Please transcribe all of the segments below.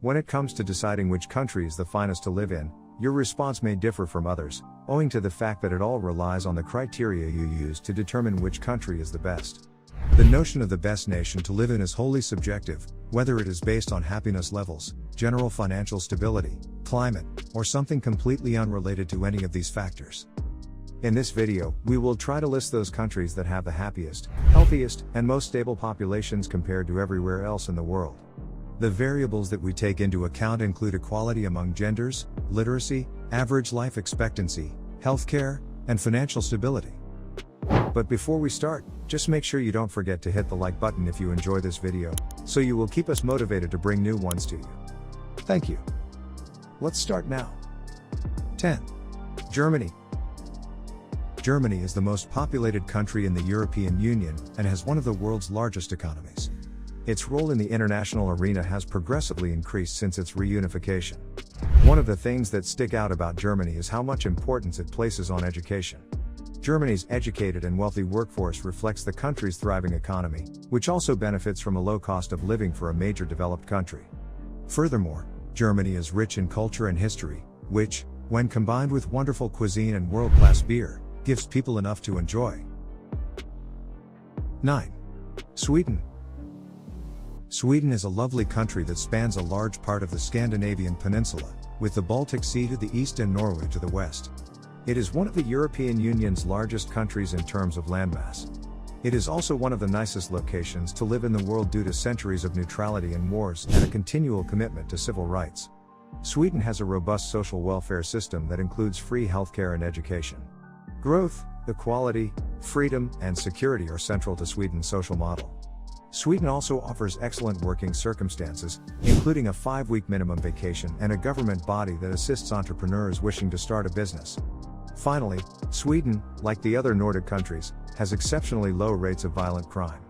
When it comes to deciding which country is the finest to live in, your response may differ from others, owing to the fact that it all relies on the criteria you use to determine which country is the best. The notion of the best nation to live in is wholly subjective, whether it is based on happiness levels, general financial stability, climate, or something completely unrelated to any of these factors. In this video, we will try to list those countries that have the happiest, healthiest, and most stable populations compared to everywhere else in the world. The variables that we take into account include equality among genders, literacy, average life expectancy, healthcare, and financial stability. But before we start, just make sure you don't forget to hit the like button if you enjoy this video, so you will keep us motivated to bring new ones to you. Thank you. Let's start now. 10. Germany. Germany is the most populated country in the European Union and has one of the world's largest economies. Its role in the international arena has progressively increased since its reunification. One of the things that stick out about Germany is how much importance it places on education. Germany's educated and wealthy workforce reflects the country's thriving economy, which also benefits from a low cost of living for a major developed country. Furthermore, Germany is rich in culture and history, which, when combined with wonderful cuisine and world-class beer, gives people enough to enjoy. 9. Sweden. Sweden is a lovely country that spans a large part of the Scandinavian peninsula, with the Baltic Sea to the east and Norway to the west. It is one of the European Union's largest countries in terms of landmass. It is also one of the nicest locations to live in the world due to centuries of neutrality and wars and a continual commitment to civil rights. Sweden has a robust social welfare system that includes free healthcare and education. Growth, equality, freedom, and security are central to Sweden's social model. Sweden also offers excellent working circumstances, including a 5-week minimum vacation and a government body that assists entrepreneurs wishing to start a business. Finally, Sweden, like the other Nordic countries, has exceptionally low rates of violent crime.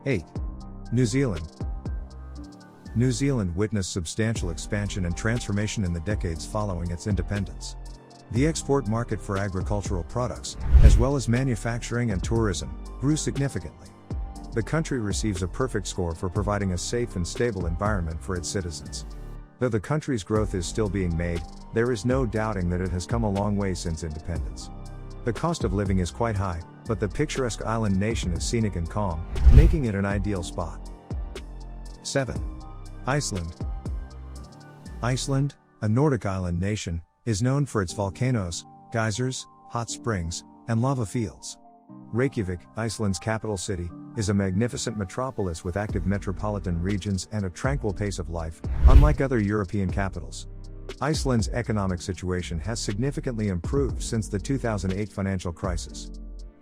8. New Zealand. New Zealand witnessed substantial expansion and transformation in the decades following its independence. The export market for agricultural products, as well as manufacturing and tourism, grew significantly. The country receives a perfect score for providing a safe and stable environment for its citizens. Though the country's growth is still being made, there is no doubting that it has come a long way since independence. The cost of living is quite high, but the picturesque island nation is scenic and calm, making it an ideal spot. 7. Iceland. Iceland, a Nordic island nation, is known for its volcanoes, geysers, hot springs, and lava fields. Reykjavik, Iceland's capital city, is a magnificent metropolis with active metropolitan regions and a tranquil pace of life, unlike other European capitals. Iceland's economic situation has significantly improved since the 2008 financial crisis.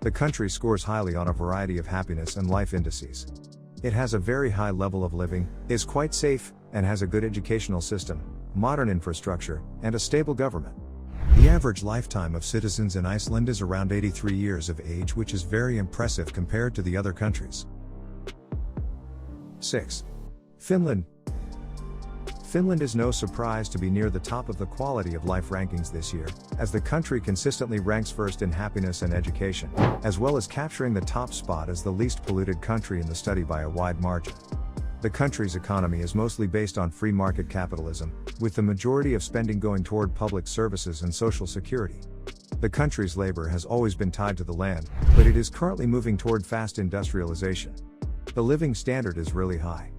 The country scores highly on a variety of happiness and life indices. It has a very high level of living, is quite safe, and has a good educational system, modern infrastructure, and a stable government. The average lifetime of citizens in Iceland is around 83 years of age, which is very impressive compared to the other countries. 6. Finland. Finland is no surprise to be near the top of the quality of life rankings this year, as the country consistently ranks first in happiness and education, as well as capturing the top spot as the least polluted country in the study by a wide margin. The country's economy is mostly based on free market capitalism, with the majority of spending going toward public services and social security. The country's labor has always been tied to the land, but it is currently moving toward fast industrialization. The living standard is really high.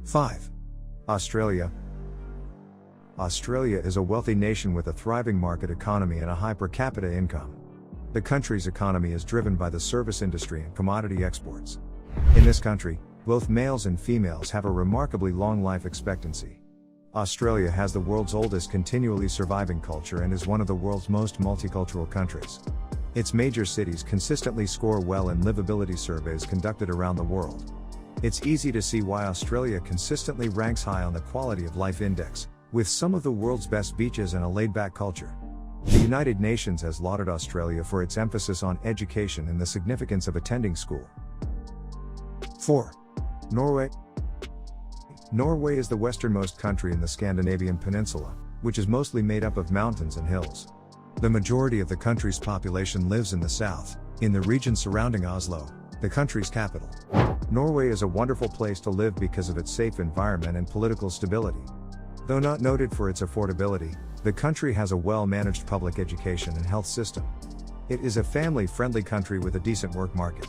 5. Australia. Australia is a wealthy nation with a thriving market economy and a high per capita income. The country's economy is driven by the service industry and commodity exports. In this country, both males and females have a remarkably long life expectancy. Australia has the world's oldest continually surviving culture and is one of the world's most multicultural countries. Its major cities consistently score well in livability surveys conducted around the world. It's easy to see why Australia consistently ranks high on the Quality of Life Index, with some of the world's best beaches and a laid-back culture. The United Nations has lauded Australia for its emphasis on education and the significance of attending school. 4. Norway. Norway is the westernmost country in the Scandinavian peninsula, which is mostly made up of mountains and hills. The majority of the country's population lives in the south, in the region surrounding Oslo, the country's capital. Norway is a wonderful place to live because of its safe environment and political stability. Though not noted for its affordability, the country has a well-managed public education and health system. It is a family-friendly country with a decent work market.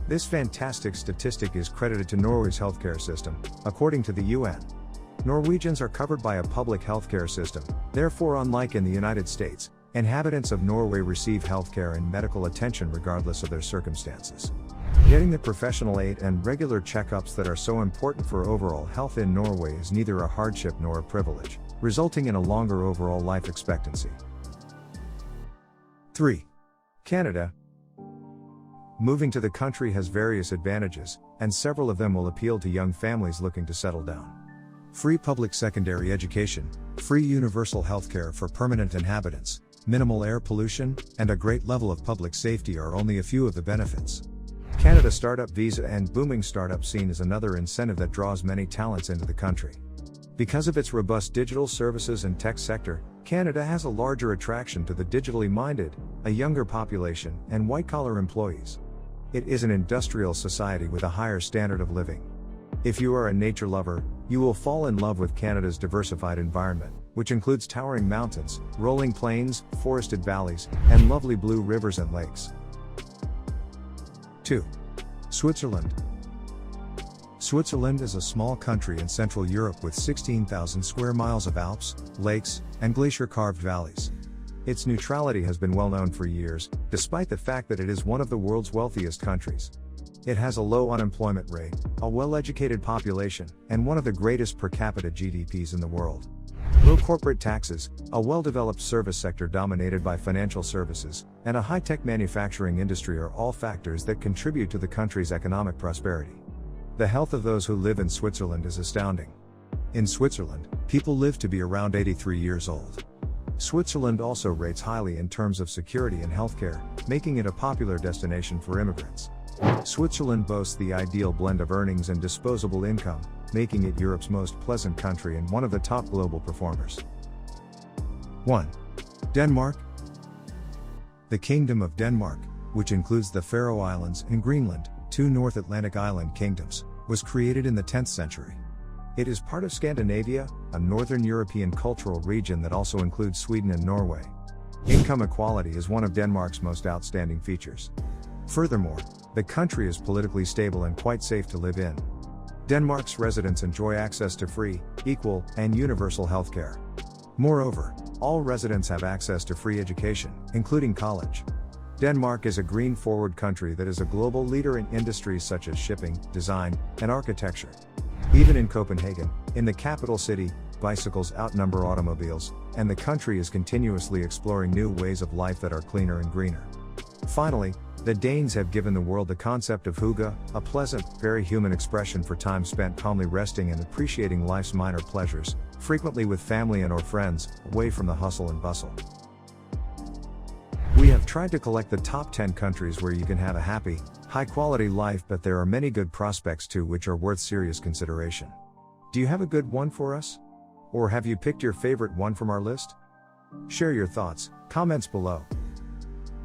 This fantastic statistic is credited to Norway's healthcare system, according to the UN. Norwegians are covered by a public healthcare system, therefore unlike in the United States, inhabitants of Norway receive healthcare and medical attention regardless of their circumstances. Getting the professional aid and regular checkups that are so important for overall health in Norway is neither a hardship nor a privilege, resulting in a longer overall life expectancy. 3. Canada. Moving to the country has various advantages, and several of them will appeal to young families looking to settle down. Free public secondary education, free universal healthcare for permanent inhabitants, minimal air pollution, and a great level of public safety are only a few of the benefits. Canada Startup Visa and booming startup scene is another incentive that draws many talents into the country. Because of its robust digital services and tech sector, Canada has a larger attraction to the digitally minded, a younger population, and white-collar employees. It is an industrial society with a higher standard of living. If you are a nature lover, you will fall in love with Canada's diversified environment, which includes towering mountains, rolling plains, forested valleys, and lovely blue rivers and lakes. 2. Switzerland. Switzerland is a small country in Central Europe with 16,000 square miles of Alps, lakes, and glacier-carved valleys. Its neutrality has been well known for years, despite the fact that it is one of the world's wealthiest countries. It has a low unemployment rate, a well-educated population, and one of the greatest per capita GDPs in the world. Low corporate taxes, a well-developed service sector dominated by financial services, and a high-tech manufacturing industry are all factors that contribute to the country's economic prosperity. The health of those who live in Switzerland is astounding. In Switzerland, people live to be around 83 years old. Switzerland also rates highly in terms of security and healthcare, making it a popular destination for immigrants. Switzerland boasts the ideal blend of earnings and disposable income, making it Europe's most pleasant country and one of the top global performers. 1. Denmark. The Kingdom of Denmark, which includes the Faroe Islands and Greenland, two North Atlantic island kingdoms, was created in the 10th century. It is part of Scandinavia, a northern European cultural region that also includes Sweden and Norway. Income equality is one of Denmark's most outstanding features. Furthermore, the country is politically stable and quite safe to live in. Denmark's residents enjoy access to free, equal, and universal healthcare. Moreover, all residents have access to free education, including college. Denmark is a green-forward country that is a global leader in industries such as shipping, design, and architecture. Even in Copenhagen, in the capital city, bicycles outnumber automobiles, and the country is continuously exploring new ways of life that are cleaner and greener. Finally, the Danes have given the world the concept of hygge, a pleasant, very human expression for time spent calmly resting and appreciating life's minor pleasures, frequently with family and/or friends, away from the hustle and bustle. We have tried to collect the top 10 countries where you can have a happy, high-quality life, but there are many good prospects too which are worth serious consideration. Do you have a good one for us? Or have you picked your favorite one from our list? Share your thoughts, comments below.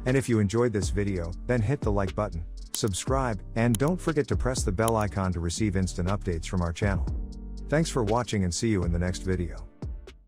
And if you enjoyed this video, then hit the like button, subscribe, and don't forget to press the bell icon to receive instant updates from our channel. Thanks for watching and see you in the next video.